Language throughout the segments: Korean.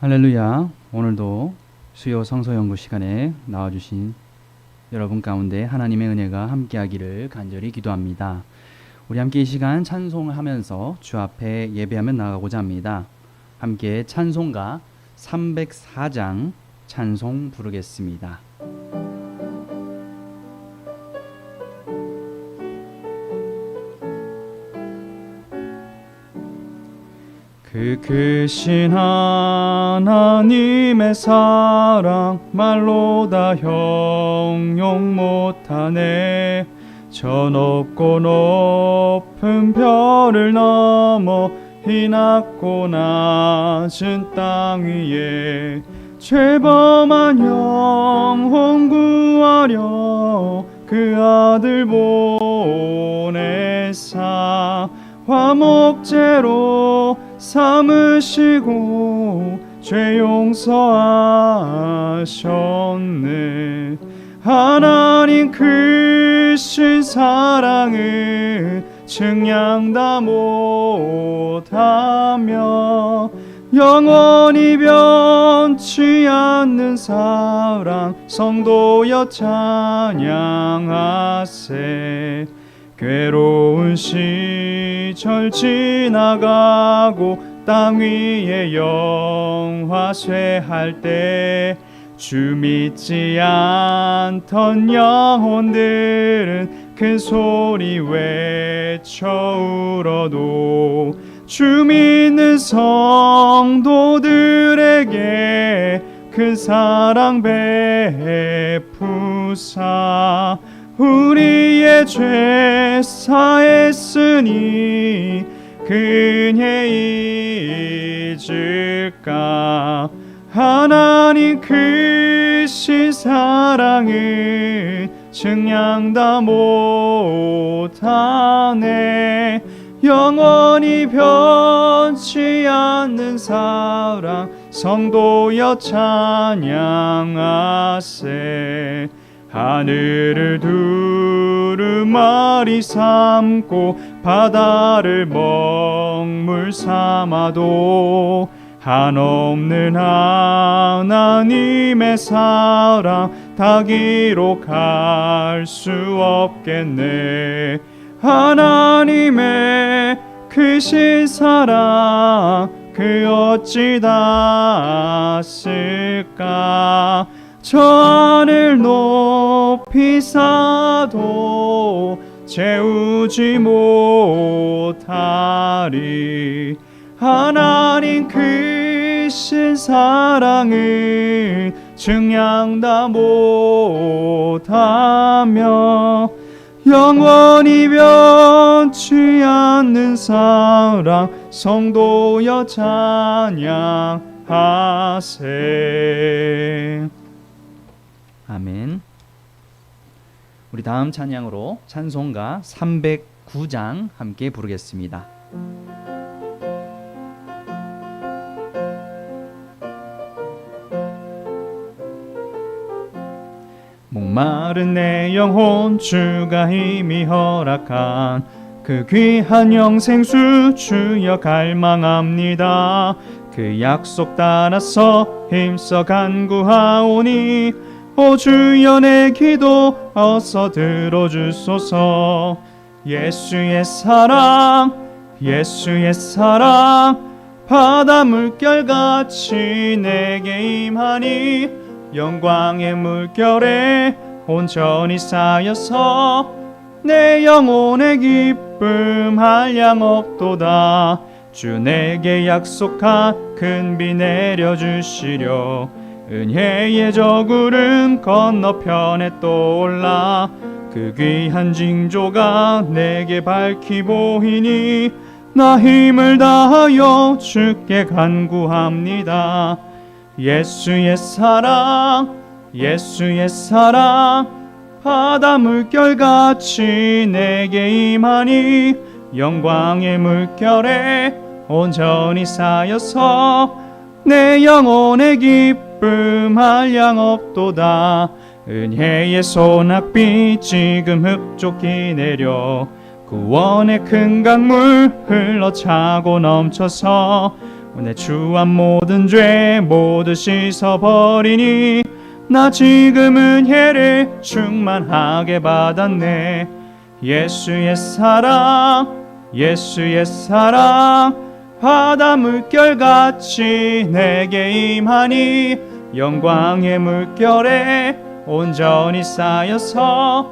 할렐루야. 오늘도 수요 성서 연구 시간에 나와주신 여러분 가운데 하나님의 은혜가 함께하기를 간절히 기도합니다. 우리 함께 이 시간 찬송을 하면서 주 앞에 예배하며 나가고자 합니다. 함께 찬송가 304장 찬송 부르겠습니다. 그 크신 하나님의 사랑 말로 다 형용 못하네. 저 높고 높은 별을 넘어 이 낮고 낮은 땅 위에 죄범한 영혼 구하려 그 아들 보내사 화목제로 삼으시고 죄 용서하셨네. 하나님 크신 사랑을 측량 다 못하며 영원히 변치 않는 사랑 성도여 찬양하세. 괴로운 시절 지나가고 땅 위에 영화 쇠할 때 주 믿지 않던 영혼들은 큰 소리 외쳐 울어도 주 믿는 성도들에게 큰 사랑 베푸사 우리의 죄 사했으니 그녀 잊을까. 하나님 크신 사랑을 측량 다 못하네. 영원히 변치 않는 사랑 성도여 찬양하세. 하늘을 두루마리 삼고 바다를 먹물 삼아도 한없는 하나님의 사랑 다 기록할 수 없겠네. 하나님의 크신 사랑 그 어찌 닿았을까. 저 하늘 높이 사도 채우지 못하리. 하나님 크신 사랑을 측량 다 못하며 영원히 변치 않는 사랑 성도여 찬양하세. 아멘. 우리 다음 찬양으로 찬송가 309장 함께 부르겠습니다. 목마른 내 영혼 주가 이미 허락한 그 귀한 영생수 주여 갈망합니다. 그 약속 따라서 힘써 간구하오니 오 주여 내 기도 어서 들어주소서. 예수의 사랑 예수의 사랑 바다 물결같이 내게 임하니 영광의 물결에 온전히 쌓여서 내 영혼의 기쁨 한량 없도다. 주 내게 약속한 큰 비 내려주시려 은혜의 저 구름 건너편에 떠올라 그 귀한 징조가 내게 밝히 보이니 나 힘을 다하여 주께 간구합니다. 예수의 사랑 예수의 사랑 바다 물결같이 내게 임하니 영광의 물결에 온전히 쌓여서 내 영혼의 기쁨 한량 없도다. 은혜의 소낙비 지금 흡족히 내려 구원의 큰 강물 흘러차고 넘쳐서 내 주한 모든 죄 모두 씻어버리니 나 지금 은혜를 충만하게 받았네. 예수의 사랑 예수의 사랑 바다 물결같이 내게 임하니 영광의 물결에 온전히 쌓여서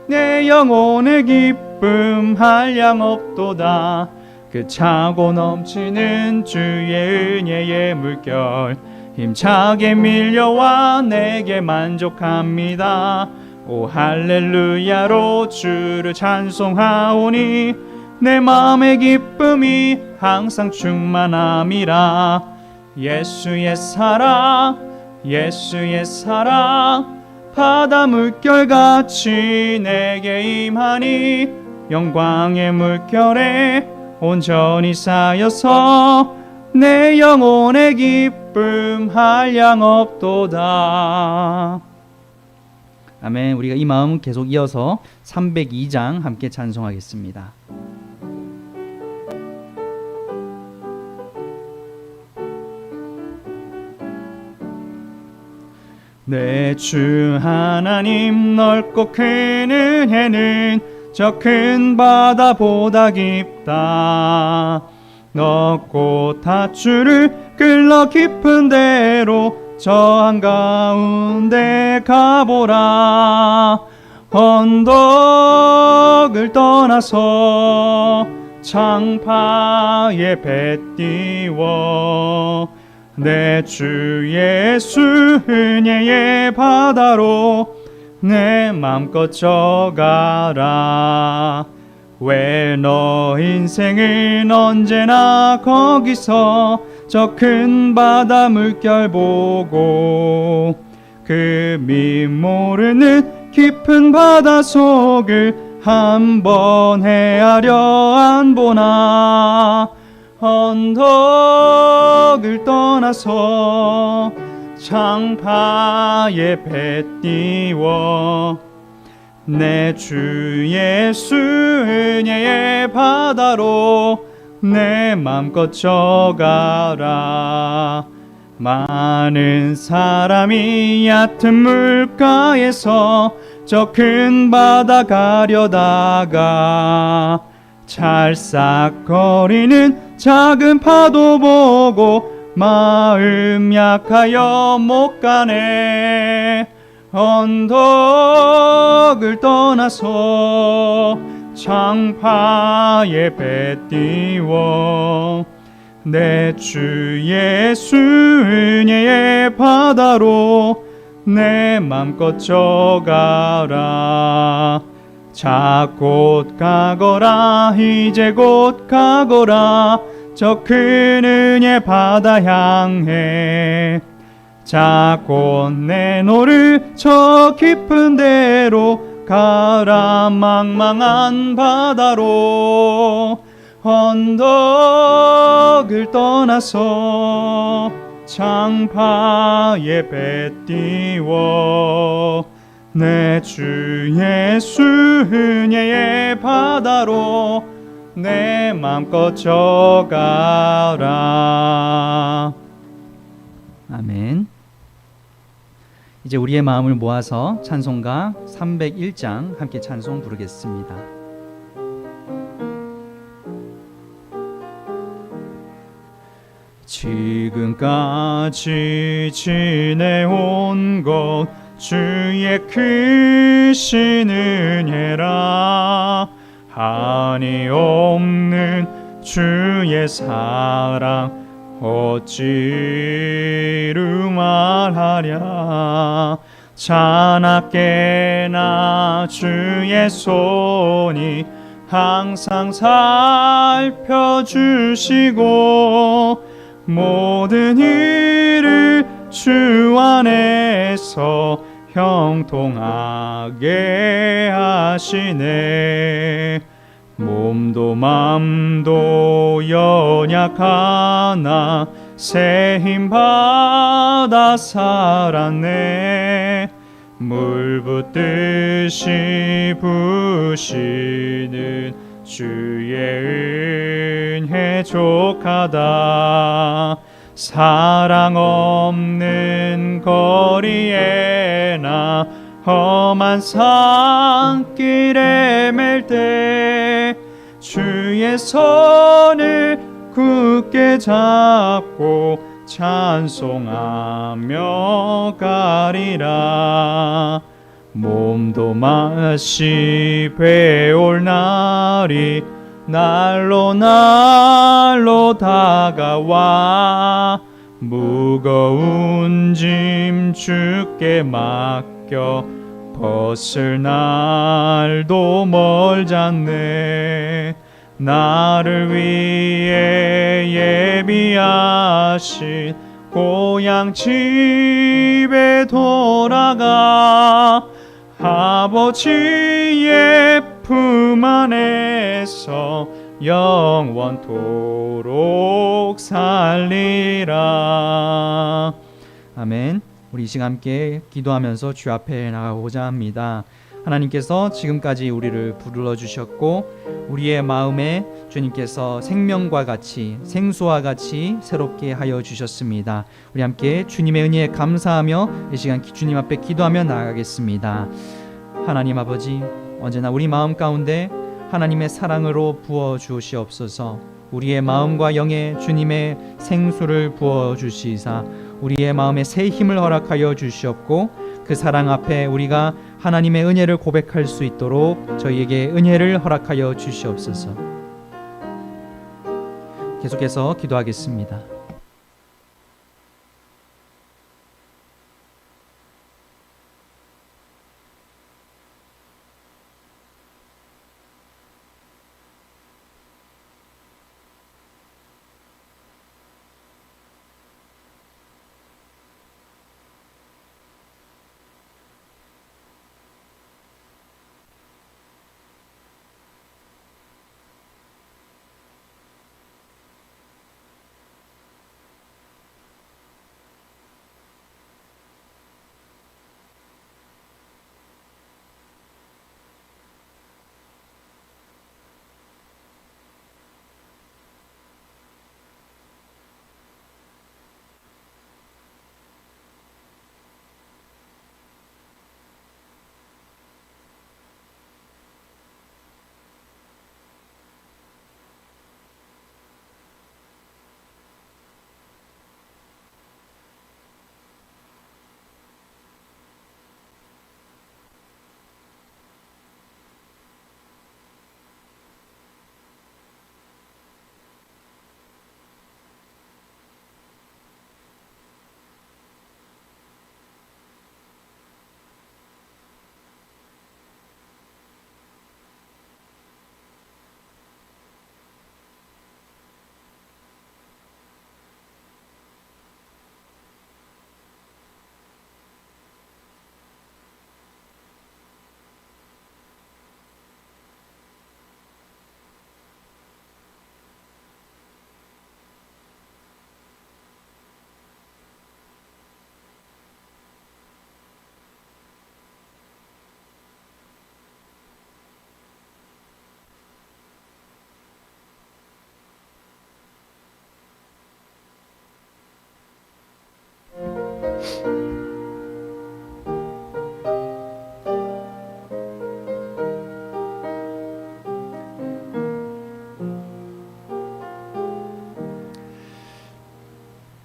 내 영혼의 기쁨 한량 없도다. 그 차고 넘치는 주의 은혜의 물결 힘차게 밀려와 내게 만족합니다. 오 할렐루야로 주를 찬송하오니 내 마음의 기쁨이 항상 충만함이라. 예수의 사랑 예수의 사랑 바다 물결같이 내게 임하니 영광의 물결에 온전히 쌓여서 내 영혼의 기쁨 한량 없도다. 아멘. 우리가 이 마음 계속 이어서 302장 함께 찬송하겠습니다. 내 주 하나님 넓고 큰 은혜는 저 큰 바다보다 깊다. 넓고 닷줄을 끌러 깊은 데로 저 한가운데 가보라. 언덕을 떠나서 창파에 배 띄워 내 주 예수 은혜의 바다로 내 맘껏 져가라. 왜 너 인생은 언제나 거기서 저 큰 바다 물결 보고 그 미 모르는 깊은 바다 속을 한번 헤아려 안 보나. 언덕을 떠나서 창파에 배 띄워 내 주 예수 은혜의 바다로 내 맘껏 져가라. 많은 사람이 얕은 물가에서 저 큰 바다 가려다가 찰싹거리는 작은 파도 보고 마음 약하여 못 가네. 언덕을 떠나서 창파에 배 띄워 내 주 예수 은혜의 바다로 내 맘껏 져가라. 자 곧 가거라 이제 곧 가거라 저 큰 은혜 바다 향해. 자 곧 내노를 저 깊은 데로 가라. 망망한 바다로 언덕을 떠나서 창파에 배 띄워 내 주 예수 은혜의 바다로 내 맘껏 져가라. 아멘. 이제 우리의 마음을 모아서 찬송가 301장 함께 찬송 부르겠습니다. 지금까지 지내온 것 주의 크신 은혜라. 한이 없는 주의 사랑 어찌루 말하랴. 자나깨나 주의 손이 항상 살펴주시고 모든 일을 주 안에서 형통하게 하시네. 몸도 맘도 연약하나 새 힘 받아 살았네. 물 붓듯이 부시는 주의 해족하다. 사랑 없는 거리에나 험한 산길에 맬 때 주의 손을 굳게 잡고 찬송하며 가리라. 몸도 마시 배올 날이 날로 다가와 무거운 짐 주께 맡겨 벗을 날도 멀잖네. 나를 위해 예비하신 고향 집에 돌아가 아버지의 품 안에서 영원토록 살리라. 아멘. 우리 이 시간 함께 기도하면서 주 앞에 나가고자 합니다. 하나님께서 지금까지 우리를 불러주셨고 우리의 마음에 주님께서 생명과 같이 생수와 같이 새롭게 하여 주셨습니다. 우리 함께 주님의 은혜에 감사하며 이 시간 주님 앞에 기도하며 나아가겠습니다. 하나님 아버지, 언제나 우리 마음 가운데 하나님의 사랑으로 부어 주시옵소서. 우리의 마음과 영에 주님의 생수를 부어 주시사 우리의 마음에 새 힘을 허락하여 주시옵고 그 사랑 앞에 우리가 하나님의 은혜를 고백할 수 있도록 저희에게 은혜를 허락하여 주시옵소서. 계속해서 기도하겠습니다.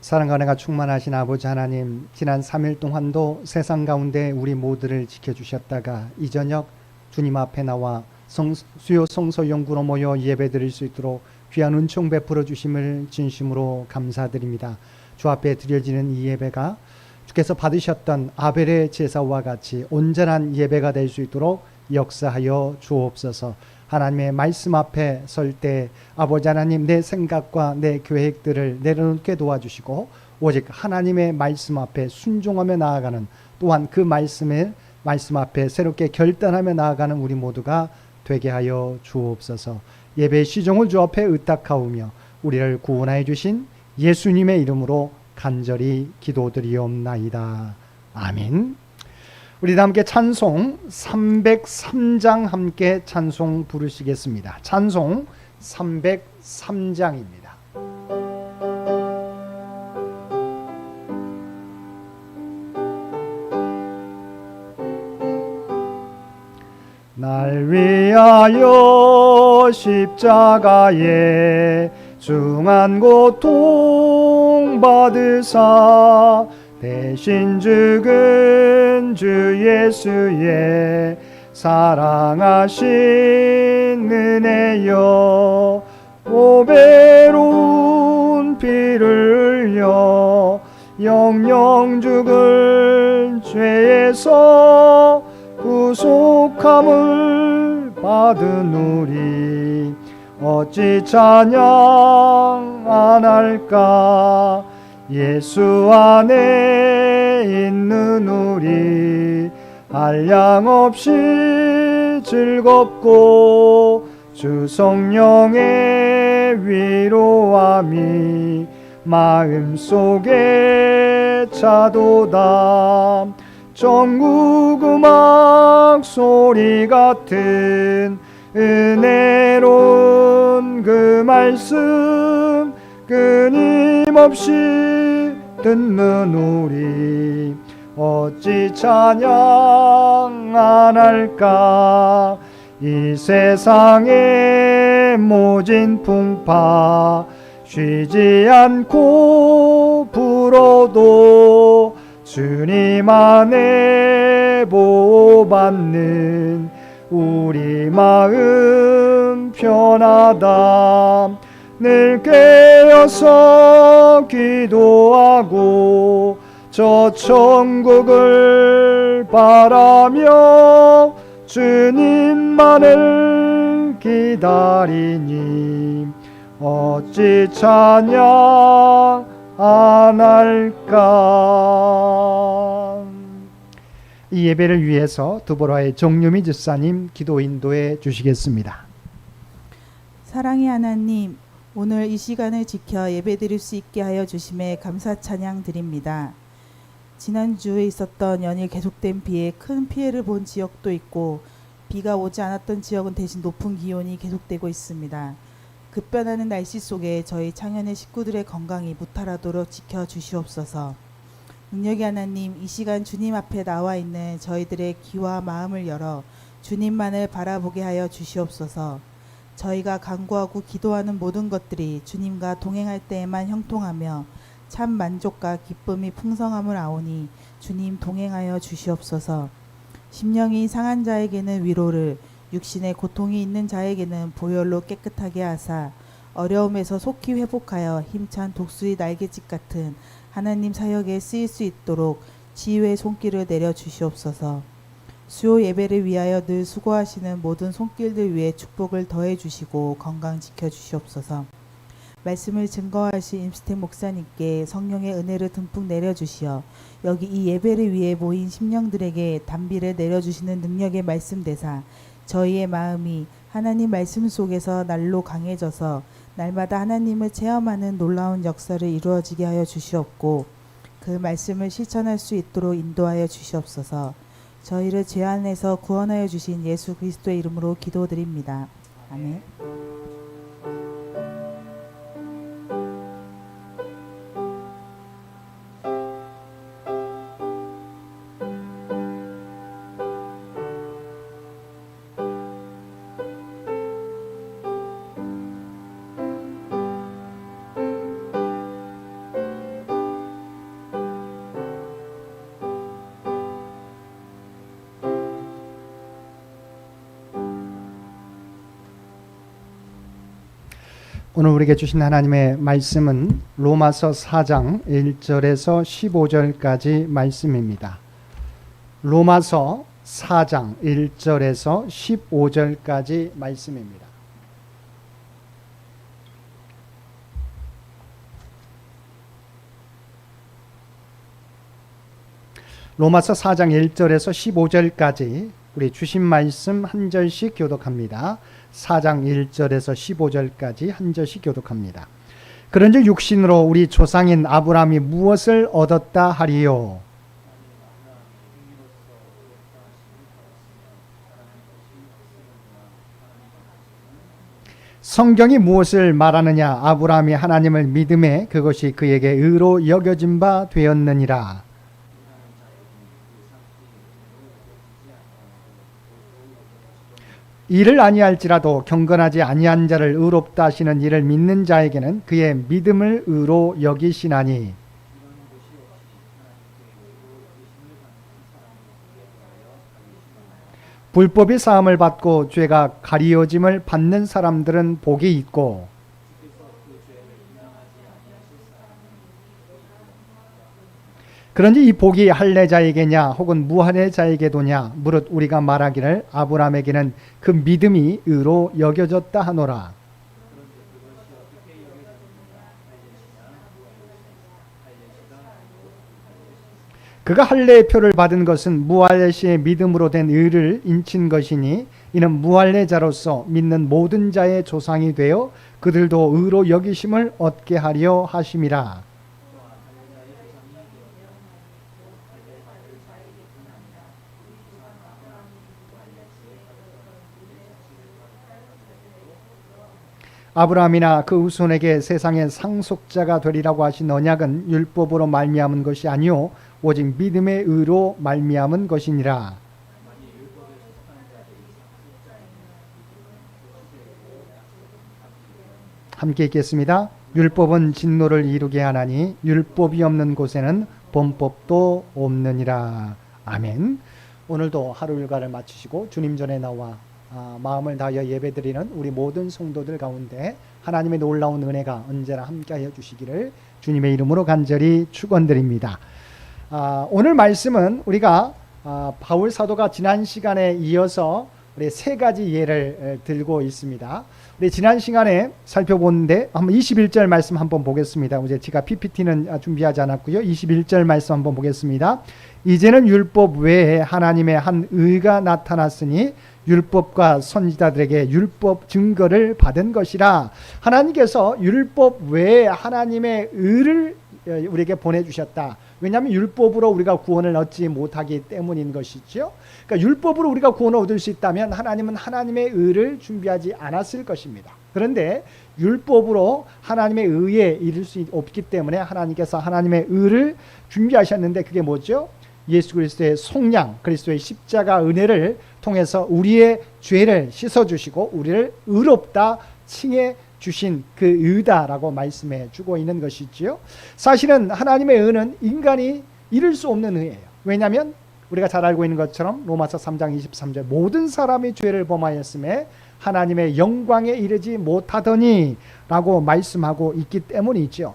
사랑과 은혜가 충만하신 아버지 하나님, 지난 3일 동안도 세상 가운데 우리 모두를 지켜주셨다가 이 저녁 주님 앞에 나와 수요 성서 연구로 모여 예배드릴 수 있도록 귀한 은총 베풀어 주심을 진심으로 감사드립니다. 주 앞에 드려지는 이 예배가 주께서 받으셨던 아벨의 제사와 같이 온전한 예배가 될 수 있도록 역사하여 주옵소서. 하나님의 말씀 앞에 설 때 아버지 하나님, 내 생각과 내 계획들을 내려놓게 도와주시고 오직 하나님의 말씀 앞에 순종하며 나아가는, 또한 그 말씀 앞에 새롭게 결단하며 나아가는 우리 모두가 되게 하여 주옵소서. 예배의 시종을 주 앞에 의탁하오며 우리를 구원하여 주신 예수님의 이름으로 간절히 기도드리옵나이다. 아멘. 우리 다 함께 찬송 303장 함께 찬송 부르시겠습니다. 찬송 303장입니다. 날 위하여 십자가에 중한 고통 받으사 대신 죽은 주 예수의 사랑하신 은혜여 보배로운 피를 흘려 영영 죽을 죄에서 구속함을 받은 우리 어찌 찬양 안 할까. 예수 안에 있는 우리 한량없이 즐겁고 주 성령의 위로함이 마음속에 차도다. 전국 음악 소리 같은 은혜로운 그 말씀 끊임없이 듣는 우리 어찌 찬양 안 할까. 이 세상의 모진 풍파 쉬지 않고 불어도 주님 안에 보호받는 우리 마음 편하다. 늘 깨어서 기도하고 저 천국을 바라며 주님만을 기다리니 어찌 찬양 안 할까. 이 예배를 위해서 두보라의 정유미 집사님 기도 인도해 주시겠습니다. 사랑의 하나님, 오늘 이 시간을 지켜 예배드릴 수 있게 하여 주심에 감사 찬양 드립니다. 지난주에 있었던 연일 계속된 비에 큰 피해를 본 지역도 있고 비가 오지 않았던 지역은 대신 높은 기온이 계속되고 있습니다. 급변하는 날씨 속에 저희 창현의 식구들의 건강이 무탈하도록 지켜주시옵소서. 능력의 하나님, 이 시간 주님 앞에 나와 있는 저희들의 귀와 마음을 열어 주님만을 바라보게 하여 주시옵소서. 저희가 간구하고 기도하는 모든 것들이 주님과 동행할 때에만 형통하며 참 만족과 기쁨이 풍성함을 아오니 주님 동행하여 주시옵소서. 심령이 상한 자에게는 위로를, 육신의 고통이 있는 자에게는 보혈로 깨끗하게 하사 어려움에서 속히 회복하여 힘찬 독수리 날개짓 같은 하나님 사역에 쓰일 수 있도록 지휘의 손길을 내려 주시옵소서. 수요 예배를 위하여 늘 수고하시는 모든 손길들 위해 축복을 더해 주시고 건강 지켜 주시옵소서. 말씀을 증거하신 임스택 목사님께 성령의 은혜를 듬뿍 내려 주시어 여기 이 예배를 위해 모인 심령들에게 단비를 내려 주시는 능력의 말씀 대사 저희의 마음이 하나님 말씀 속에서 날로 강해져서 날마다 하나님을 체험하는 놀라운 역사를 이루어지게 하여 주시옵고 그 말씀을 실천할 수 있도록 인도하여 주시옵소서. 저희를 죄 안에서 구원하여 주신 예수 그리스도의 이름으로 기도드립니다. 아멘. 오늘 우리에게 주신 하나님의 말씀은 로마서 4장 1절에서 15절까지 말씀입니다. 로마서 4장 1절에서 15절까지 말씀입니다. 로마서 4장 1절에서 15절까지 우리 주신 말씀 한 절씩 교독합니다. 4장 1절에서 15절까지 한 절씩 교독합니다. 그런즉 육신으로 우리 조상인 아브라함이 무엇을 얻었다 하리요? 성경이 무엇을 말하느냐? 아브라함이 하나님을 믿음에 그것이 그에게 의로 여겨진 바 되었느니라. 이를 아니할지라도 경건하지 아니한 자를 의롭다 하시는 이를 믿는 자에게는 그의 믿음을 의로 여기시나니. 불법이 사함을 받고 죄가 가리워짐을 받는 사람들은 복이 있고, 그런지 이 복이 할례자에게냐 혹은 무할례자에게도냐 무릇 우리가 말하기를 아브라함에게는 그 믿음이 의로 여겨졌다 하노라. 그가 할례의 표를 받은 것은 무할례시의 믿음으로 된 의를 인친 것이니 이는 무할례자로서 믿는 모든 자의 조상이 되어 그들도 의로 여기심을 얻게 하려 하심이라. 아브라함이나 그 후손에게 세상의 상속자가 되리라고 하신 언약은 율법으로 말미암은 것이 아니요 오직 믿음의 의로 말미암은 것이니라. 함께 읽겠습니다. 율법은 진노를 이루게 하나니 율법이 없는 곳에는 범법도 없느니라. 아멘. 오늘도 하루 일과를 마치시고 주님 전에 나와 마음을 다하여 예배드리는 우리 모든 성도들 가운데 하나님의 놀라운 은혜가 언제나 함께하여 주시기를 주님의 이름으로 간절히 축원드립니다. 오늘 말씀은 우리가 바울 사도가 지난 시간에 이어서 우리 세 가지 예를 들고 있습니다. 우리 지난 시간에 살펴보는데 한번 21절 말씀 한번 보겠습니다. 이제 제가 PPT는 준비하지 않았고요. 21절 말씀 한번 보겠습니다. 이제는 율법 외에 하나님의 한 의가 나타났으니 율법과 선지자들에게 율법 증거를 받은 것이라. 하나님께서 율법 외에 하나님의 의를 우리에게 보내주셨다. 왜냐하면 율법으로 우리가 구원을 얻지 못하기 때문인 것이죠. 그러니까 율법으로 우리가 구원을 얻을 수 있다면 하나님은 하나님의 의를 준비하지 않았을 것입니다. 그런데 율법으로 하나님의 의에 이를 수 없기 때문에 하나님께서 하나님의 의를 준비하셨는데 그게 뭐죠? 예수 그리스도의 속량, 그리스도의 십자가 은혜를 통해서 우리의 죄를 씻어주시고 우리를 의롭다 칭해 주신 그 의다라고 말씀해 주고 있는 것이지요. 사실은 하나님의 의는 인간이 이룰 수 없는 의예요. 왜냐하면 우리가 잘 알고 있는 것처럼 로마서 3장 23절 모든 사람이 죄를 범하였음에 하나님의 영광에 이르지 못하더니 라고 말씀하고 있기 때문이죠.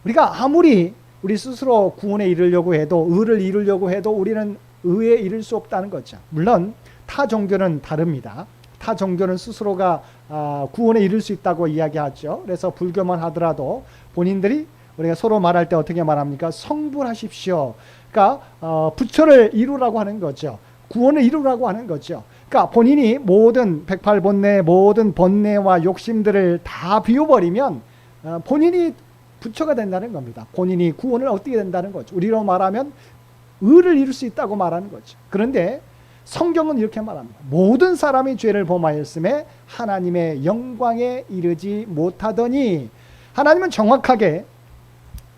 우리가 아무리 우리 스스로 구원에 이르려고 해도 의를 이루려고 해도 우리는 의에 이를 수 없다는 거죠. 물론 타 종교는 다릅니다. 타 종교는 스스로가 구원에 이를 수 있다고 이야기하죠. 그래서 불교만 하더라도 본인들이 우리가 서로 말할 때 어떻게 말합니까? 성불하십시오. 그러니까 부처를 이루라고 하는 거죠. 구원을 이루라고 하는 거죠. 그러니까 본인이 모든 108번뇌 모든 번뇌와 욕심들을 다 비워버리면 본인이 부처가 된다는 겁니다. 본인이 구원을 얻게 된다는 거죠. 우리로 말하면 의를 이룰 수 있다고 말하는 거죠. 그런데 성경은 이렇게 말합니다. 모든 사람이 죄를 범하였음에 하나님의 영광에 이르지 못하더니, 하나님은 정확하게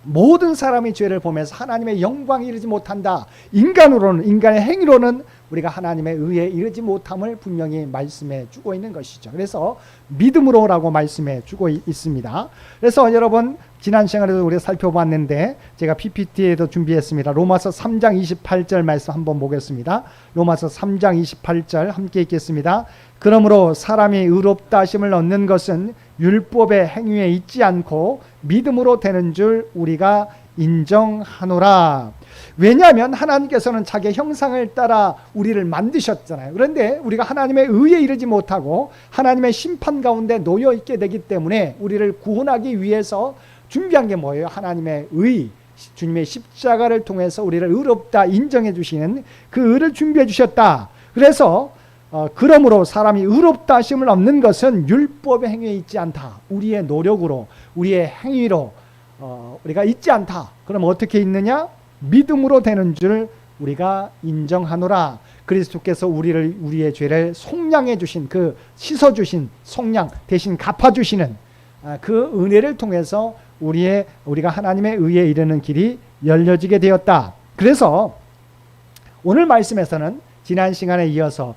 모든 사람이 죄를 범해서 하나님의 영광에 이르지 못한다. 인간으로는, 인간의 행위로는 우리가 하나님의 의에 이르지 못함을 분명히 말씀해 주고 있는 것이죠. 그래서 믿음으로라고 말씀해 주고 있습니다. 그래서 여러분 지난 시간에도 우리가 살펴봤는데 제가 PPT에도 준비했습니다. 로마서 3장 28절 말씀 한번 보겠습니다. 로마서 3장 28절 함께 읽겠습니다. 그러므로 사람이 의롭다 하심을 얻는 것은 율법의 행위에 있지 않고 믿음으로 되는 줄 우리가 인정하노라. 왜냐하면 하나님께서는 자기의 형상을 따라 우리를 만드셨잖아요. 그런데 우리가 하나님의 의에 이르지 못하고 하나님의 심판 가운데 놓여 있게 되기 때문에 우리를 구원하기 위해서 준비한 게 뭐예요? 하나님의 의, 주님의 십자가를 통해서 우리를 의롭다 인정해 주시는 그 의를 준비해 주셨다. 그래서 그러므로 사람이 의롭다 하심을 얻는 것은 율법의 행위에 있지 않다. 우리의 노력으로, 우리의 행위로 우리가 있지 않다. 그럼 어떻게 있느냐? 믿음으로 되는 줄 우리가 인정하노라. 그리스도께서 우리의 죄를 속량해 주신 그 씻어 주신 속량 대신 갚아 주시는 그 은혜를 통해서 우리가 하나님의 의에 이르는 길이 열려지게 되었다. 그래서 오늘 말씀에서는 지난 시간에 이어서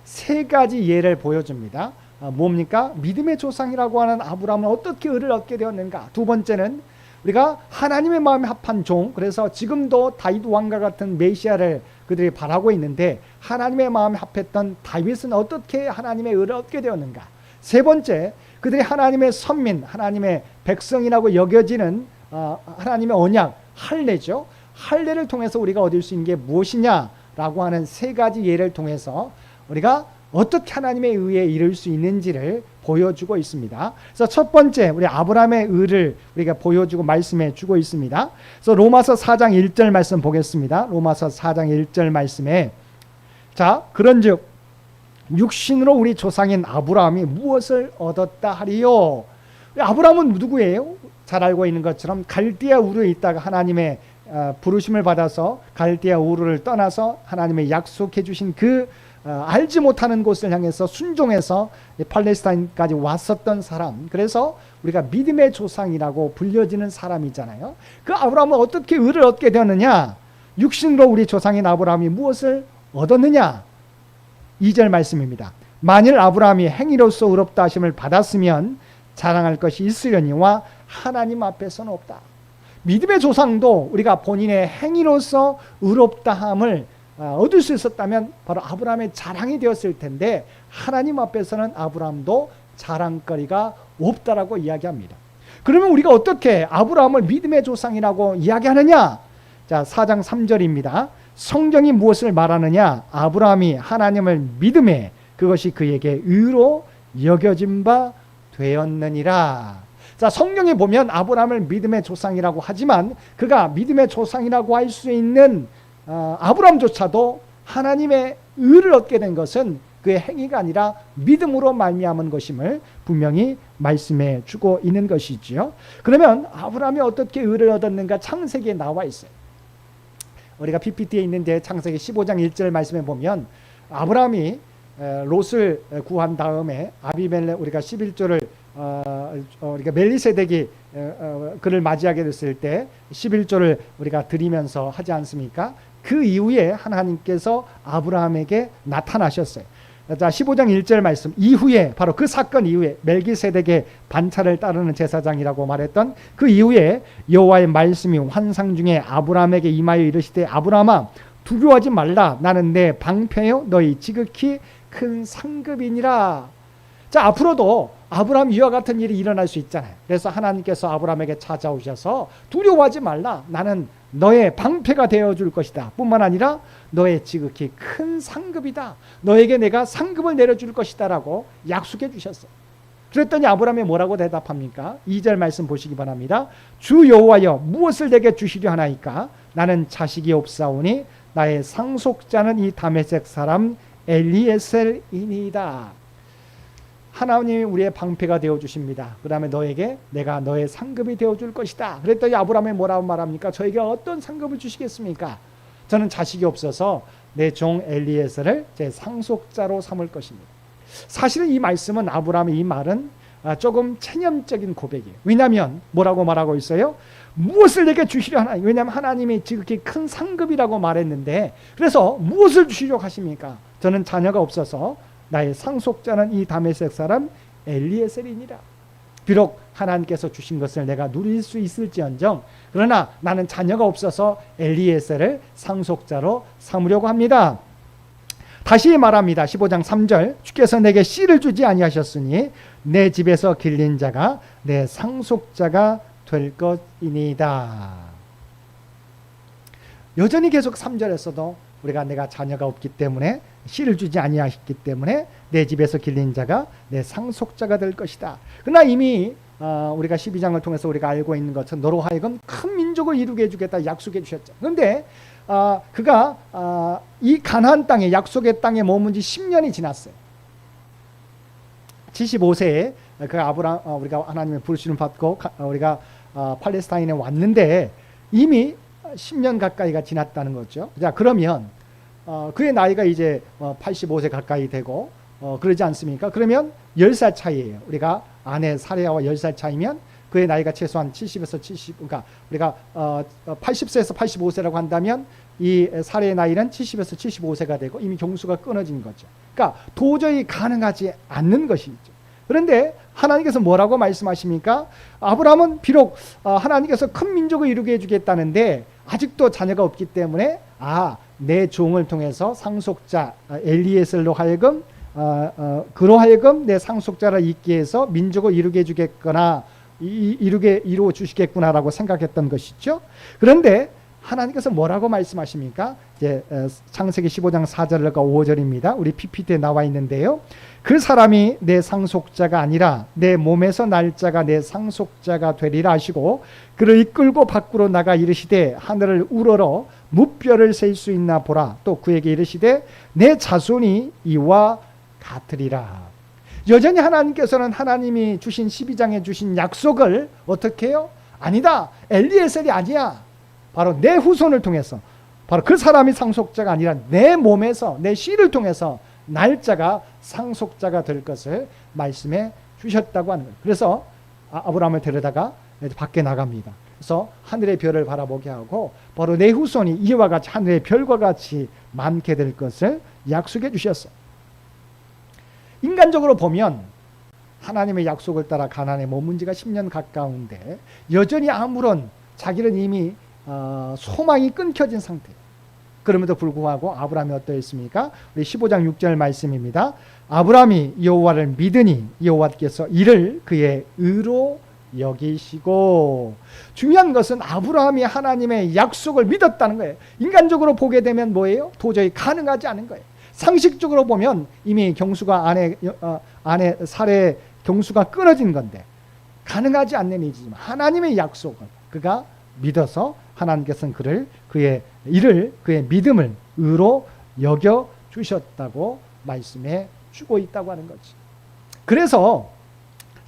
세 가지 예를 보여줍니다. 뭡니까? 믿음의 조상이라고 하는 아브라함은 어떻게 의를 얻게 되었는가? 두 번째는 우리가 하나님의 마음에 합한 종, 그래서 지금도 다윗 왕과 같은 메시아를 그들이 바라고 있는데 하나님의 마음에 합했던 다윗은 어떻게 하나님의 의를 얻게 되었는가? 세 번째, 그들이 하나님의 선민, 하나님의 백성이라고 여겨지는 하나님의 언약, 할례죠. 할례를 통해서 우리가 얻을 수 있는 게 무엇이냐라고 하는 세 가지 예를 통해서 우리가 어떻게 하나님의 의에 이를 수 있는지를 보여주고 있습니다. 그래서 첫 번째 우리 아브라함의 의를 우리가 보여주고 말씀해 주고 있습니다. 그래서 로마서 4장 1절 말씀 보겠습니다. 로마서 4장 1절 말씀에 자 그런즉 육신으로 우리 조상인 아브라함이 무엇을 얻었다 하리요. 아브라함은 누구예요? 잘 알고 있는 것처럼 갈대아 우르에 있다가 하나님의 부르심을 받아서 갈대아 우르를 떠나서 하나님의 약속해 주신 그 알지 못하는 곳을 향해서 순종해서 팔레스타인까지 왔었던 사람, 그래서 우리가 믿음의 조상이라고 불려지는 사람이잖아요. 그 아브라함은 어떻게 의를 얻게 되었느냐? 육신으로 우리 조상인 아브라함이 무엇을 얻었느냐? 2절 말씀입니다. 만일 아브라함이 행위로서 의롭다 하심을 받았으면 자랑할 것이 있으려니와 하나님 앞에서는 없다. 믿음의 조상도 우리가 본인의 행위로서 의롭다함을 얻을 수 있었다면 바로 아브라함의 자랑이 되었을 텐데 하나님 앞에서는 아브라함도 자랑거리가 없다라고 이야기합니다. 그러면 우리가 어떻게 아브라함을 믿음의 조상이라고 이야기하느냐? 자, 4장 3절입니다. 성경이 무엇을 말하느냐? 아브라함이 하나님을 믿음에 그것이 그에게 의로 여겨진 바 되었느니라. 자, 성경에 보면 아브라함을 믿음의 조상이라고 하지만 그가 믿음의 조상이라고 할 수 있는 아브라함조차도 하나님의 의를 얻게 된 것은 그의 행위가 아니라 믿음으로 말미암은 것임을 분명히 말씀해 주고 있는 것이지요. 그러면 아브라함이 어떻게 의를 얻었는가? 창세기에 나와 있어요. 우리가 PPT에 있는데 창세기 15장 1절 말씀에 보면 아브라함이 롯을 구한 다음에 아비멜렉 우리가 11조를 우리가 멜리세덱이 그를 맞이하게 됐을 때 11조를 우리가 드리면서 하지 않습니까? 그 이후에 하나님께서 아브라함에게 나타나셨어요. 자, 15장 1절 말씀 이후에 바로 그 사건 이후에 멜기세덱의 반차를 따르는 제사장이라고 말했던 그 이후에 여호와의 말씀이 환상 중에 아브라함에게 임하여 이르시되 아브라함아 두려워하지 말라 나는 내 방패요 너희 지극히 큰 상급이니라. 자, 앞으로도 아브라함 이와 같은 일이 일어날 수 있잖아요. 그래서 하나님께서 아브라함에게 찾아오셔서 두려워하지 말라 나는 너의 방패가 되어줄 것이다 뿐만 아니라 너의 지극히 큰 상급이다, 너에게 내가 상급을 내려줄 것이다 라고 약속해 주셨어요. 그랬더니 아브라함이 뭐라고 대답합니까? 2절 말씀 보시기 바랍니다. 주 여호와여 무엇을 내게 주시려 하나이까? 나는 자식이 없사오니 나의 상속자는 이 다메섹 사람 엘리에셀이니이다. 하나님이 우리의 방패가 되어주십니다. 그 다음에 너에게 내가 너의 상급이 되어줄 것이다. 그랬더니 아브라함이 뭐라고 말합니까? 저에게 어떤 상급을 주시겠습니까? 저는 자식이 없어서 내 종 엘리에셀을 제 상속자로 삼을 것입니다. 사실은 이 말씀은 아브라함의 이 말은 조금 체념적인 고백이에요. 왜냐하면 뭐라고 말하고 있어요? 무엇을 내게 주시려 하나? 왜냐하면 하나님이 지극히 큰 상급이라고 말했는데 그래서 무엇을 주시려고 하십니까? 저는 자녀가 없어서 나의 상속자는 이 다메섹 사람 엘리에셀이니라. 비록 하나님께서 주신 것을 내가 누릴 수 있을지언정 그러나 나는 자녀가 없어서 엘리에셀을 상속자로 삼으려고 합니다. 다시 말합니다. 15장 3절 주께서 내게 씨를 주지 아니하셨으니 내 집에서 길린 자가 내 상속자가 될 것이니이다. 여전히 계속 3절에서도 우리가 내가 자녀가 없기 때문에 씨를 주지 아니하셨기 때문에 내 집에서 길린 자가 내 상속자가 될 것이다. 그러나 이미 우리가 12장을 통해서 우리가 알고 있는 것처럼 너로 하여금 큰 민족을 이루게 해주겠다 약속해 주셨죠. 그런데 그가 이 가나안 땅에 약속의 땅에 머문 지 10년이 지났어요. 75세에 그 아브라함 우리가 하나님의 부르심을 받고 우리가 팔레스타인에 왔는데 이미 10년 가까이가 지났다는 거죠. 자, 그러면 그의 나이가 이제 85세 가까이 되고 그러지 않습니까? 그러면 10살 차이예요. 우리가 아내 사례와 10살 차이면 그의 나이가 최소한 70에서 70, 그러니까 우리가 80세에서 85세라고 한다면 이 사례의 나이는 70에서 75세가 되고 이미 경수가 끊어진 거죠. 그러니까 도저히 가능하지 않는 것이죠. 그런데 하나님께서 뭐라고 말씀하십니까? 아브라함은 비록 하나님께서 큰 민족을 이루게 해주겠다는데 아직도 자녀가 없기 때문에 내 종을 통해서 상속자 엘리에셀로 하여금 그로 하여금 내 상속자를 있게 해서 민족을 이루게 해주겠거나 이루어 주시겠구나라고 생각했던 것이죠. 그런데 하나님께서 뭐라고 말씀하십니까? 이제 창세기 15장 4절과 5절입니다. 우리 PPT에 나와 있는데요. 그 사람이 내 상속자가 아니라 내 몸에서 날 자가 내 상속자가 되리라 하시고 그를 이끌고 밖으로 나가 이르시되 하늘을 우러러 무뼈를 셀 수 있나 보라. 또 그에게 이르시되 내 자손이 이와 같으리라. 여전히 하나님께서는 하나님이 주신 12장에 주신 약속을 어떻게 해요? 아니다. 엘리에셀이 아니야. 바로 내 후손을 통해서 바로 그 사람이 상속자가 아니라 내 몸에서 내 씨를 통해서 날짜가 상속자가 될 것을 말씀해 주셨다고 하는 거예요. 그래서 아브라함을 데려다가 밖에 나갑니다. 그래서 하늘의 별을 바라보게 하고 바로 내 후손이 이와 같이 하늘의 별과 같이 많게 될 것을 약속해 주셨어요. 인간적으로 보면 하나님의 약속을 따라 가나안에 머문 지가 10년 가까운데 여전히 아무런 자기는 이미 소망이 끊겨진 상태예요. 그럼에도 불구하고 아브라함이 어떠했습니까? 우리 15장 6절 말씀입니다. 아브라함이 여호와를 믿으니 여호와께서 이를 그의 의로 여기시고. 중요한 것은 아브라함이 하나님의 약속을 믿었다는 거예요. 인간적으로 보게 되면 뭐예요? 도저히 가능하지 않은 거예요. 상식적으로 보면 이미 경수가 아내 살해 경수가 끊어진 건데 가능하지 않는 일이지만 하나님의 약속을 그가 믿어서 하나님께서는 그의 믿음을 의로 여겨 주셨다고 말씀해 주고 있다고 하는 거지. 그래서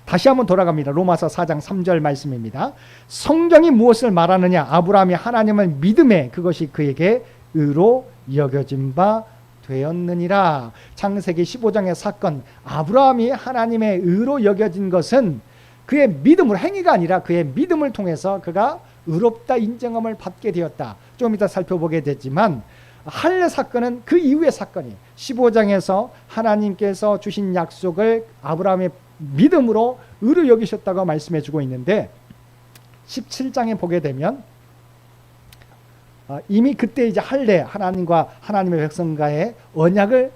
다시 한번 돌아갑니다. 로마서 4장 3절 말씀입니다. 성경이 무엇을 말하느냐? 아브라함이 하나님을 믿음에 그것이 그에게 의로 여겨진 바 되었느니라. 창세기 15장의 사건, 아브라함이 하나님의 의로 여겨진 것은 그의 믿음으로, 행위가 아니라 그의 믿음을 통해서 그가 의롭다 인정함을 받게 되었다. 좀 이따 살펴보게 되지만 할례 사건은 그 이후의 사건이 15장에서 하나님께서 주신 약속을 아브라함의 믿음으로 의로 여기셨다고 말씀해 주고 있는데 17장에 보게 되면 이미 그때 이제 할례, 하나님과 하나님의 백성과의 언약을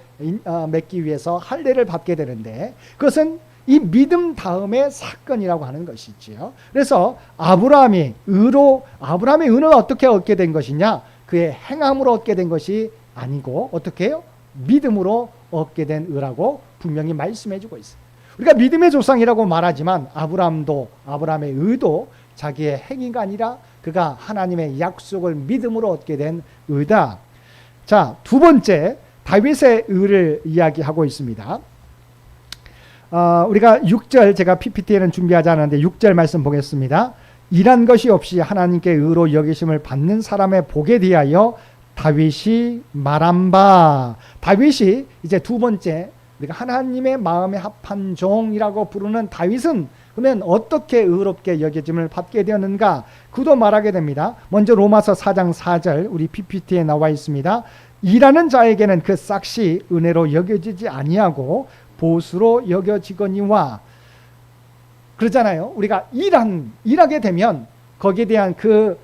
맺기 위해서 할례를 받게 되는데 그것은 이 믿음 다음의 사건이라고 하는 것이지요. 그래서 아브라함의 의는 어떻게 얻게 된 것이냐? 그의 행함으로 얻게 된 것이 아니고 어떻게 해요? 믿음으로 얻게 된 의라고 분명히 말씀해 주고 있어요. 우리가 믿음의 조상이라고 말하지만 아브라함의 의도 자기의 행위가 아니라 그가 하나님의 약속을 믿음으로 얻게 된 의다. 자, 두 번째 다윗의 의를 이야기하고 있습니다. 우리가 6절, 제가 PPT에는 준비하지 않았는데 6절 말씀 보겠습니다. 일한 것이 없이 하나님께 의로 여기심을 받는 사람의 복에 대하여 다윗이 말한 바. 다윗이 이제 두 번째, 우리가 하나님의 마음에 합한 종이라고 부르는 다윗은 그러면 어떻게 의롭게 여겨짐을 받게 되었는가? 그도 말하게 됩니다. 먼저 로마서 4장 4절 우리 PPT에 나와 있습니다. 일하는 자에게는 그 싹이 은혜로 여겨지지 아니하고 보수로 여겨지거니와. 그러잖아요. 우리가 일하게 되면 거기에 대한 그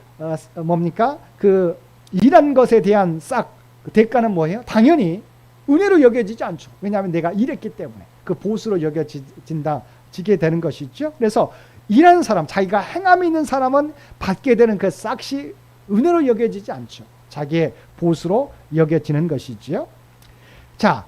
일한 것에 대한 대가는 뭐예요? 당연히 은혜로 여겨지지 않죠. 왜냐하면 내가 일했기 때문에 그 보수로 여겨지게 되는 것이죠. 그래서 일하는 사람, 자기가 행함이 있는 사람은 받게 되는 그 싹이 은혜로 여겨지지 않죠. 자기의 보수로 여겨지는 것이지요. 자,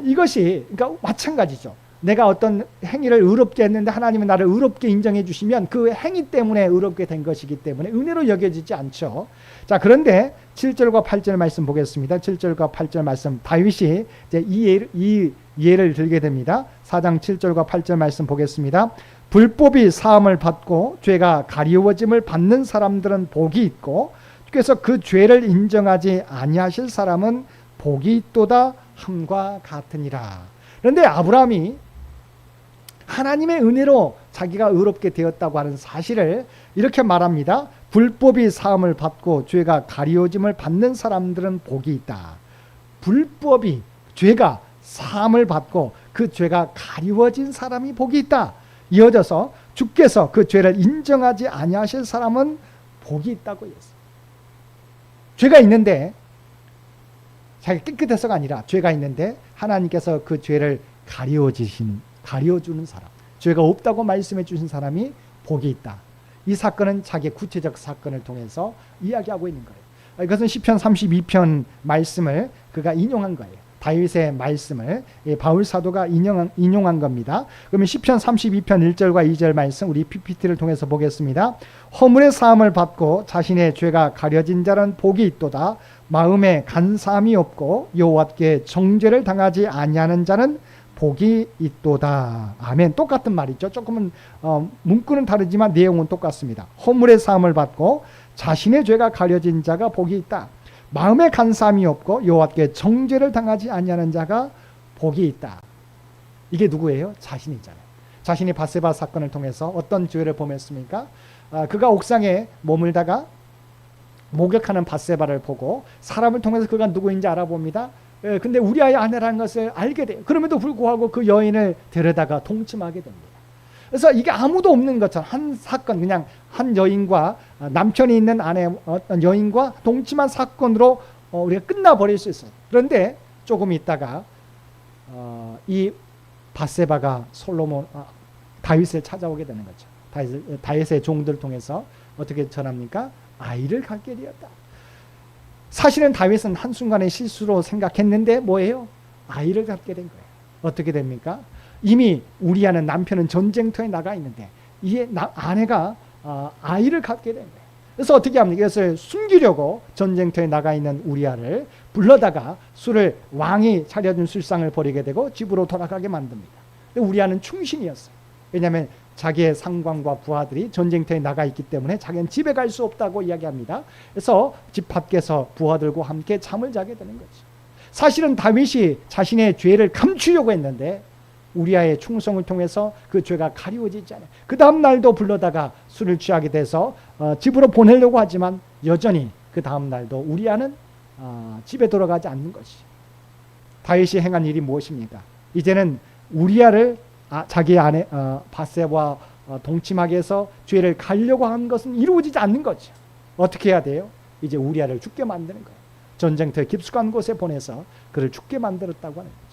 이것이 그러니까 마찬가지죠. 내가 어떤 행위를 의롭게 했는데 하나님은 나를 의롭게 인정해 주시면 그 행위 때문에 의롭게 된 것이기 때문에 은혜로 여겨지지 않죠. 자, 그런데 7절과 8절 말씀 보겠습니다. 7절과 8절 말씀, 다윗이 이제 이 예를 들게 됩니다. 4장 7절과 8절 말씀 보겠습니다. 불법이 사함을 받고 죄가 가리워짐을 받는 사람들은 복이 있고 그래서 그 죄를 인정하지 아니하실 사람은 복이 있도다 함과 같으니라. 그런데 아브라함이 하나님의 은혜로 자기가 의롭게 되었다고 하는 사실을 이렇게 말합니다. 불법이 사함을 받고 죄가 가리워짐을 받는 사람들은 복이 있다. 불법이 죄가 사함을 받고 그 죄가 가리워진 사람이 복이 있다. 이어져서 주께서 그 죄를 인정하지 아니하실 사람은 복이 있다고 했어요. 죄가 있는데 자기가 깨끗해서가 아니라 죄가 있는데 하나님께서 그 죄를 가려주는 사람, 죄가 없다고 말씀해 주신 사람이 복이 있다. 이 사건은 자기의 구체적 사건을 통해서 이야기하고 있는 거예요. 이것은 시편 32편 말씀을 그가 인용한 거예요. 다윗의 말씀을 바울 사도가 인용한 겁니다. 그러면 시편 32편 1절과 2절 말씀 우리 PPT를 통해서 보겠습니다. 허물의 사함을 받고 자신의 죄가 가려진 자는 복이 있도다. 마음에 간사함이 없고 여호와께 정죄를 당하지 아니하는 자는 복이 있도다. 아멘. 똑같은 말이죠. 조금은 문구는 다르지만 내용은 똑같습니다. 허물의 사함을 받고 자신의 죄가 가려진 자가 복이 있다. 마음에 간사함이 없고 여호와께 정죄를 당하지 아니하는 자가 복이 있다. 이게 누구예요? 자신이잖아요. 자신이 밧세바 사건을 통해서 어떤 죄를 범했습니까? 그가 옥상에 머물다가 목욕하는 밧세바를 보고 사람을 통해서 그가 누구인지 알아봅니다. 근데 우리아의 아내라는 것을 알게 돼요. 그럼에도 불구하고 그 여인을 데려다가 동침하게 됩니다. 그래서 이게 아무도 없는 것처럼 한 사건, 그냥 한 여인과 남편이 있는 아내 어떤 여인과 동침한 사건으로 우리가 끝나버릴 수 있어요. 그런데 조금 있다가 이 밧세바가 다윗을 찾아오게 되는 거죠. 다윗의 종들을 통해서 어떻게 전합니까? 아이를 갖게 되었다. 사실은 다윗은 한순간의 실수로 생각했는데 뭐예요? 아이를 갖게 된 거예요. 어떻게 됩니까? 이미 우리아는 남편은 전쟁터에 나가 있는데 이 아내가 아이를 갖게 된 거예요. 그래서 어떻게 합니까? 이것을 숨기려고 전쟁터에 나가 있는 우리아를 불러다가 술을 왕이 차려준 술상을 벌이게 되고 집으로 돌아가게 만듭니다. 우리아는 충신이었어요. 왜냐하면 자기의 상관과 부하들이 전쟁터에 나가 있기 때문에 자기는 집에 갈 수 없다고 이야기합니다. 그래서 집 밖에서 부하들과 함께 잠을 자게 되는 거죠. 사실은 다윗이 자신의 죄를 감추려고 했는데 우리아의 충성을 통해서 그 죄가 가리워지지 않아요. 그 다음 날도 불러다가 술을 취하게 돼서 집으로 보내려고 하지만 여전히 그 다음 날도 우리아는 집에 돌아가지 않는 것이. 다윗이 행한 일이 무엇입니까? 이제는 우리아를 자기 아내 밧세바와 동침하게 해서 죄를 가려고 한 것은 이루어지지 않는 거죠. 어떻게 해야 돼요? 이제 우리아를 죽게 만드는 거예요. 전쟁터에 깊숙한 곳에 보내서 그를 죽게 만들었다고 하는 거죠.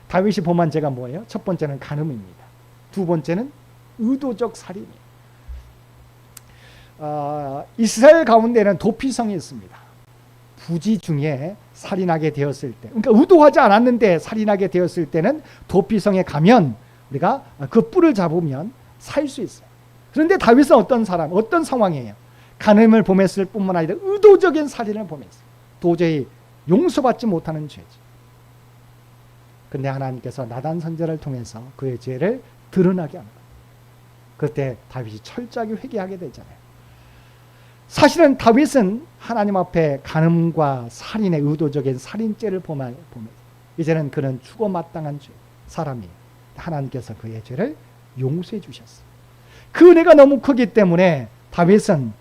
다윗이 범한 죄가 뭐예요? 첫 번째는 간음입니다. 두 번째는 의도적 살인이에요. 이스라엘 가운데는 도피성이 있습니다. 부지 중에 살인하게 되었을 때, 그러니까 의도하지 않았는데 살인하게 되었을 때는 도피성에 가면 우리가 그 뿔을 잡으면 살 수 있어요. 그런데 다윗은 어떤 상황이에요? 간음을 범했을 뿐만 아니라 의도적인 살인을 범했어요. 도저히 용서받지 못하는 죄지. 근데 하나님께서 나단 선지자를 통해서 그의 죄를 드러나게 하는 거예요. 그때 다윗이 철저하게 회개하게 되잖아요. 사실은 다윗은 하나님 앞에 간음과 살인의 의도적인 살인죄를 범했어요. 이제는 그는 죽어 마땅한 사람이에요. 하나님께서 그의 죄를 용서해 주셨어요. 그 은혜가 너무 크기 때문에 다윗은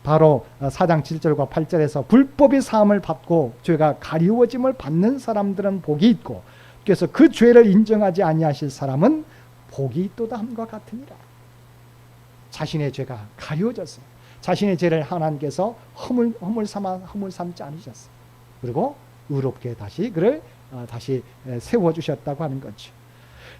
바로 4장 7절과 8절에서 불법의 사함을 받고 죄가 가리워짐을 받는 사람들은 복이 있고 그래서 그 죄를 인정하지 아니하실 사람은 복이 있도다 함과 같으니라. 자신의 죄가 가려졌어요. 자신의 죄를 하나님께서 허물 삼지 않으셨어요. 그리고 의롭게 다시 그를 다시 세워주셨다고 하는 거죠.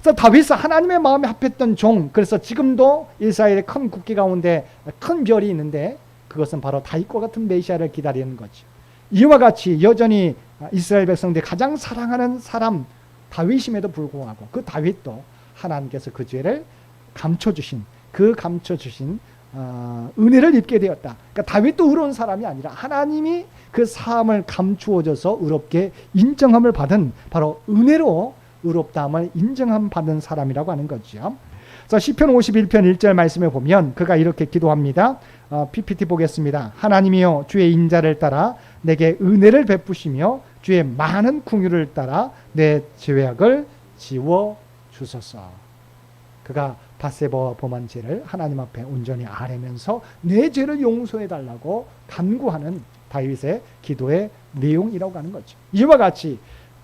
그래서 다윗은 하나님의 마음에 합했던 종, 그래서 지금도 이스라엘의 큰 국기 가운데 큰 별이 있는데 그것은 바로 다윗과 같은 메시아를 기다리는 거죠. 이와 같이 여전히 이스라엘 백성들이 가장 사랑하는 사람 다윗임에도 불구하고 그 다윗도 하나님께서 그 죄를 감춰주신 은혜를 입게 되었다. 그러니까 다윗도 의로운 사람이 아니라 하나님이 그 사함을 감추어줘서 의롭게 인정함을 받은 바로 은혜로 의롭다함을 인정함 받은 사람이라고 하는 거죠. 그래서 시편 51편 1절 말씀에 보면 그가 이렇게 기도합니다. PPT 보겠습니다. 하나님이여 주의 인자를 따라 내게 은혜를 베푸시며 주의 많은 긍휼을 따라 내 죄악을 지워 주소서. 그가 밧세바와 범한 죄를 하나님 앞에 온전히 아뢰면서 내 죄를 용서해 달라고 간구하는 다윗의 기도의 내용이라고 하는 거죠. 이와 같이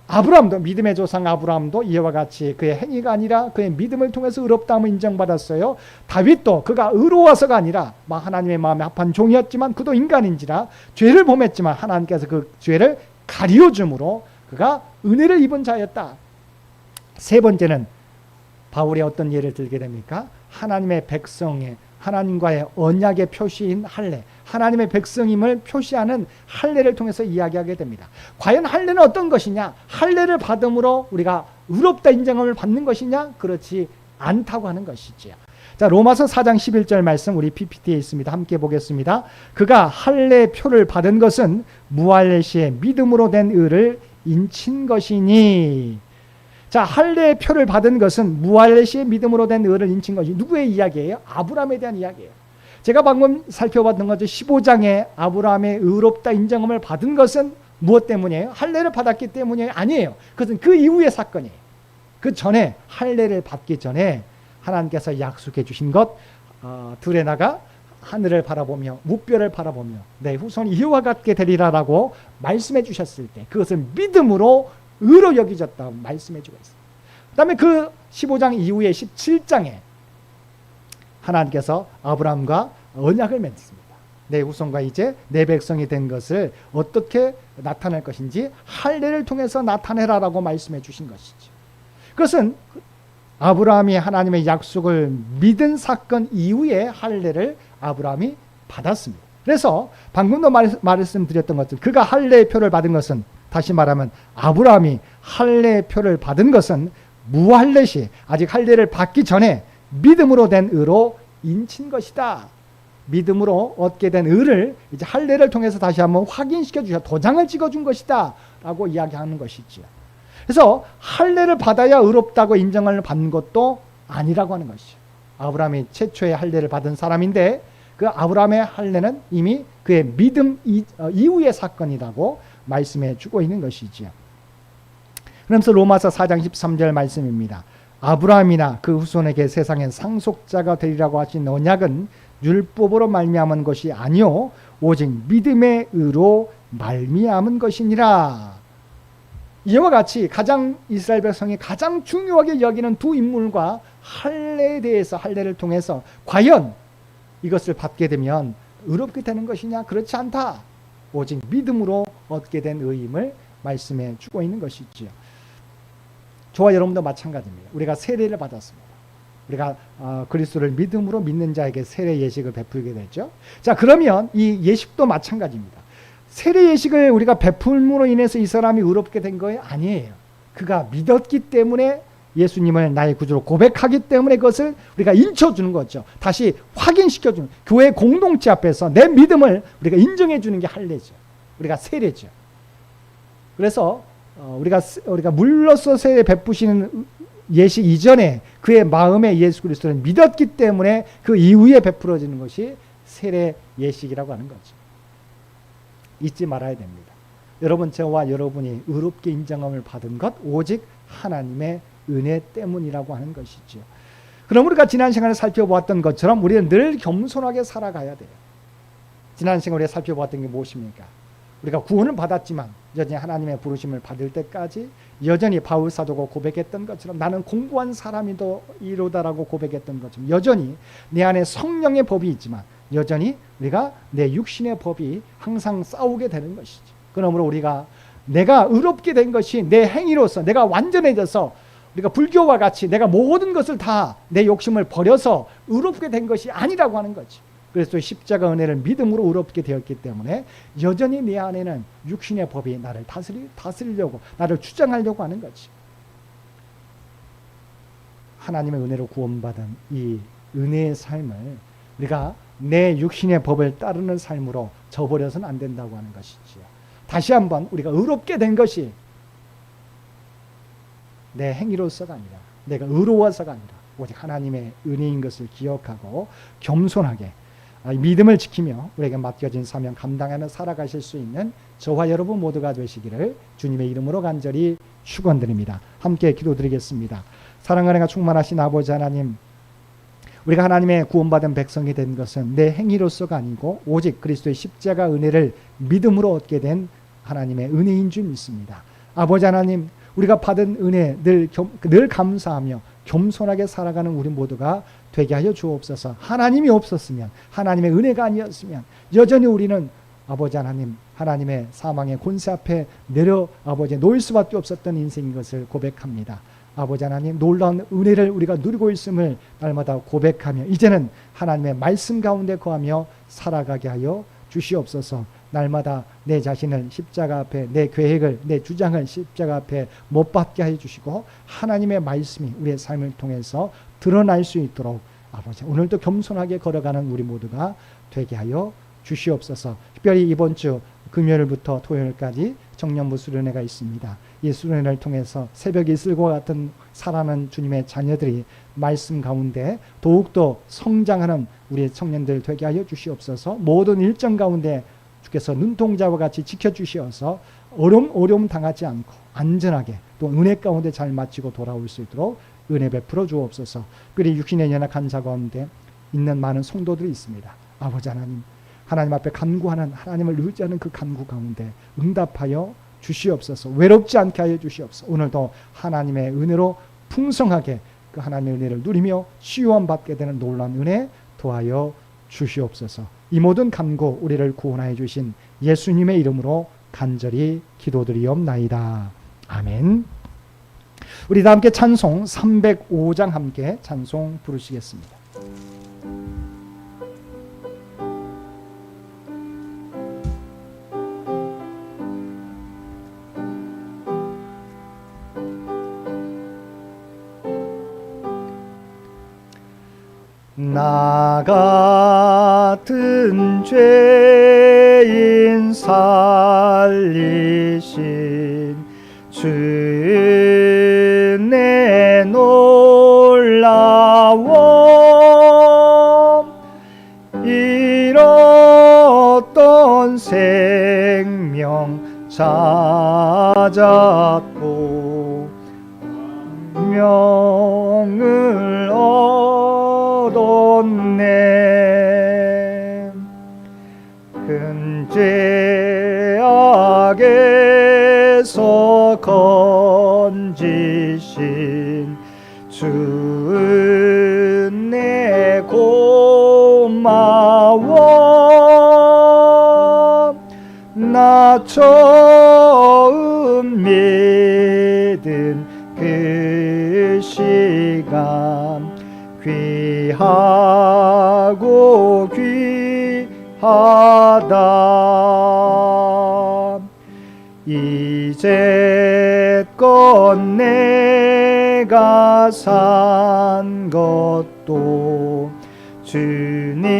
아브라함도, 믿음의 조상 아브라함도 이와 같이 그의 행위가 아니라 그의 믿음을 통해서 의롭다함을 인정받았어요. 다윗도 그가 의로워서가 아니라 하나님의 마음에 합한 종이었지만 그도 인간인지라 죄를 범했지만 하나님께서 그 죄를 가리워 줌으로 그가 은혜를 입은 자였다. 세 번째는 바울이 어떤 예를 들게 됩니까? 하나님의 백성의 하나님과의 언약의 표시인 할례, 하나님의 백성임을 표시하는 할례를 통해서 이야기하게 됩니다. 과연 할례는 어떤 것이냐? 할례를 받음으로 우리가 의롭다 인정함을 받는 것이냐? 그렇지 않다고 하는 것이지요. 자, 로마서 4장 11절 말씀 우리 PPT에 있습니다. 함께 보겠습니다. 그가 할례 표를 받은 것은 무할례 시에 믿음으로 된 의를 인친 것이니. 자, 할례 표를 받은 것은 무할례 시에 믿음으로 된 의를 인친 것이 누구의 이야기예요? 아브라함에 대한 이야기예요. 제가 방금 살펴봤던 것은 15장에 아브라함의 의롭다 인정함을 받은 것은 무엇 때문이에요? 할례를 받았기 때문이 아니에요. 그것은 그 이후의 사건이에요. 그 전에 할례를 받기 전에 하나님께서 약속해 주신 것, 들에 나가 하늘을 바라보며 무뼈를 바라보며 내 후손이 이와 같게 되리라라고 말씀해 주셨을 때 그것을 믿음으로 의로 여기졌다고 말씀해 주고 있습니다. 그 다음에 그 15장 이후에 17장에 하나님께서 아브라함과 언약을 맺습니다. 내 후손과 이제 내 백성이 된 것을 어떻게 나타낼 것인지 할례를 통해서 나타내라라고 말씀해 주신 것이죠. 그것은 아브라함이 하나님의 약속을 믿은 사건 이후에 할례를 아브라함이 받았습니다. 그래서 방금도 말씀드렸던 것처럼 그가 할례의 표를 받은 것은, 다시 말하면 아브라함이 할례의 표를 받은 것은 무할례 시, 아직 할례를 받기 전에 믿음으로 된 의로 인친 것이다. 믿음으로 얻게 된 의를 이제 할례를 통해서 다시 한번 확인시켜 주셔, 도장을 찍어준 것이다 라고 이야기하는 것이지요. 그래서 할례를 받아야 의롭다고 인정을 받는 것도 아니라고 하는 것이죠. 아브라함이 최초의 할례를 받은 사람인데 그 아브라함의 할례는 이미 그의 믿음 이후의 사건이라고 말씀해 주고 있는 것이지요. 그러면서 로마서 4장 13절 말씀입니다. 아브라함이나 그 후손에게 세상엔 상속자가 되리라고 하신 언약은 율법으로 말미암은 것이 아니요 오직 믿음의 의로 말미암은 것이니라. 이와 같이 가장 이스라엘 백성이 가장 중요하게 여기는 두 인물과 할례에 대해서, 할례를 통해서 과연 이것을 받게 되면 의롭게 되는 것이냐? 그렇지 않다. 오직 믿음으로 얻게 된 의임을 말씀해 주고 있는 것이지요. 저와 여러분도 마찬가지입니다. 우리가 세례를 받았습니다. 우리가 그리스도를 믿음으로 믿는 자에게 세례 예식을 베풀게 되죠. 자, 그러면 이 예식도 마찬가지입니다. 세례 예식을 우리가 베풀므로 인해서 이 사람이 의롭게 된 거예요? 아니에요. 그가 믿었기 때문에, 예수님을 나의 구주로 고백하기 때문에 그것을 우리가 인쳐주는 거죠. 다시 확인시켜주는, 교회 공동체 앞에서 내 믿음을 우리가 인정해 주는 게 할례죠. 우리가 세례죠. 그래서 우리가 물로써 세례 베푸시는 예식 이전에 그의 마음에 예수 그리스도를 믿었기 때문에 그 이후에 베풀어지는 것이 세례 예식이라고 하는 거죠. 잊지 말아야 됩니다. 여러분, 저와 여러분이 의롭게 인정함을 받은 것 오직 하나님의 은혜 때문이라고 하는 것이죠. 그럼 우리가 지난 시간에 살펴보았던 것처럼 우리는 늘 겸손하게 살아가야 돼요. 지난 시간에 우리가 살펴보았던 게 무엇입니까? 우리가 구원을 받았지만 여전히 하나님의 부르심을 받을 때까지 여전히 바울 사도가 고백했던 것처럼 나는 공부한 사람이로다라고 고백했던 것처럼 여전히 내 안에 성령의 법이 있지만 여전히 우리가 내 육신의 법이 항상 싸우게 되는 것이죠. 그러므로 내가 의롭게 된 것이 내 행위로서 내가 완전해져서, 우리가 불교와 같이 내가 모든 것을 다 내 욕심을 버려서 의롭게 된 것이 아니라고 하는 거지. 그래서 십자가 은혜를 믿음으로 의롭게 되었기 때문에 여전히 내 안에는 육신의 법이 나를 다스리려고, 나를 주장하려고 하는 거지. 하나님의 은혜로 구원받은 이 은혜의 삶을 우리가 내 육신의 법을 따르는 삶으로 저버려서는 안 된다고 하는 것이지요. 다시 한번 우리가 의롭게 된 것이 내 행위로서가 아니라, 내가 의로워서가 아니라 오직 하나님의 은혜인 것을 기억하고 겸손하게 믿음을 지키며 우리에게 맡겨진 사명 감당하며 살아가실 수 있는 저와 여러분 모두가 되시기를 주님의 이름으로 간절히 축원드립니다. 함께 기도드리겠습니다. 사랑과 은혜가 충만하신 아버지 하나님, 우리가 하나님의 구원받은 백성이 된 것은 내 행위로서가 아니고 오직 그리스도의 십자가 은혜를 믿음으로 얻게 된 하나님의 은혜인 줄 믿습니다. 아버지 하나님, 우리가 받은 은혜 늘 감사하며 겸손하게 살아가는 우리 모두가 되게 하여 주옵소서. 하나님이 없었으면, 하나님의 은혜가 아니었으면 여전히 우리는 아버지 하나님, 하나님의 사망의 권세 앞에 아버지 놓일 수밖에 없었던 인생인 것을 고백합니다. 아버지 하나님, 놀라운 은혜를 우리가 누리고 있음을 날마다 고백하며 이제는 하나님의 말씀 가운데 거하며 살아가게 하여 주시옵소서. 날마다 내 자신을 십자가 앞에, 내 계획을, 내 주장을 십자가 앞에 못 박게 하여 주시고 하나님의 말씀이 우리의 삶을 통해서 드러날 수 있도록 아버지 오늘도 겸손하게 걸어가는 우리 모두가 되게 하여 주시옵소서. 특별히 이번 주 금요일부터 토요일까지 청년부 수련회가 있습니다. 이 수련회를 통해서 새벽 이슬과 같은 살아가는 주님의 자녀들이 말씀 가운데 더욱더 성장하는 우리 청년들 되게 하여 주시옵소서. 모든 일정 가운데 주께서 눈동자와 같이 지켜주시어서 어려움 당하지 않고 안전하게 또 은혜 가운데 잘 마치고 돌아올 수 있도록 은혜 베풀어 주옵소서. 그리고 육신의 연약한 자 가운데 있는 많은 성도들이 있습니다. 아버지 하나님, 하나님 앞에 간구하는, 하나님을 의지하는 그 간구 가운데 응답하여 주시옵소서. 외롭지 않게 하여 주시옵소서. 오늘도 하나님의 은혜로 풍성하게 그 하나님의 은혜를 누리며 치유함 받게 되는 놀라운 은혜 도하여 주시옵소서. 이 모든 간구 우리를 구원하여 주신 예수님의 이름으로 간절히 기도드리옵나이다. 아멘. 우리 다 함께 찬송 305장 함께 찬송 부르시겠습니다. 나 같은 죄인 살리신 주의 은혜 놀라워 잃었던 생명 찾았고 명을 얻었네. 큰 죄악에서 건지신 주 은혜 고마워. 나 처음 믿은 그 시간 귀하고 귀하다. 이제껏 내가 산 것도 주님의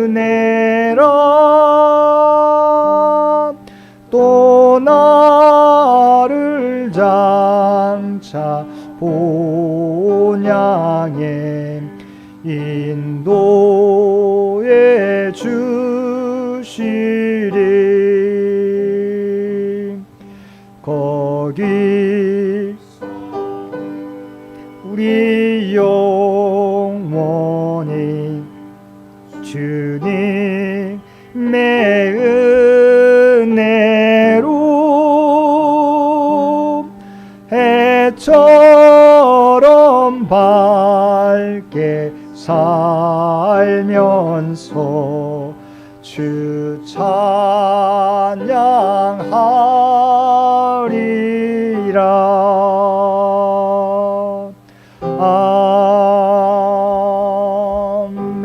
은혜라. 또 나를 장차 본향에 인도해 주시리. 거기 우리 영원히 주님의 은혜로 해처럼 밝게 살면서 주 찬양하리라. 아멘.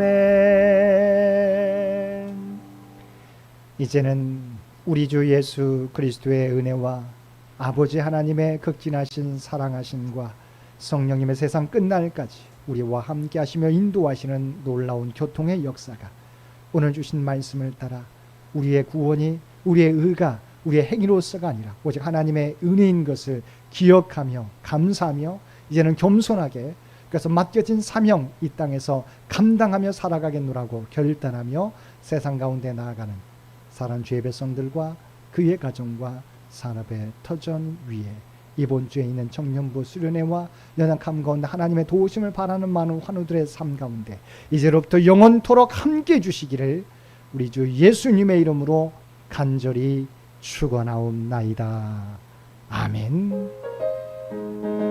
이제는 우리 주 예수 그리스도의 은혜와 아버지 하나님의 극진하신 사랑하심과 성령님의 세상 끝날까지 우리와 함께 하시며 인도하시는 놀라운 교통의 역사가 오늘 주신 말씀을 따라 우리의 구원이 우리의 의가 우리의 행위로서가 아니라 오직 하나님의 은혜인 것을 기억하며 감사하며 이제는 겸손하게 그래서 맡겨진 사명 이 땅에서 감당하며 살아가겠노라고 결단하며 세상 가운데 나아가는 사랑 주의 백성들과 그의 가정과 산업의 터전 위에 이번 주에 있는 청년부 수련회와 연약함 가운데 하나님의 도우심을 바라는 많은 환우들의 삶 가운데 이제로부터 영원토록 함께해 주시기를 우리 주 예수님의 이름으로 간절히 축원하옵나이다. 아멘.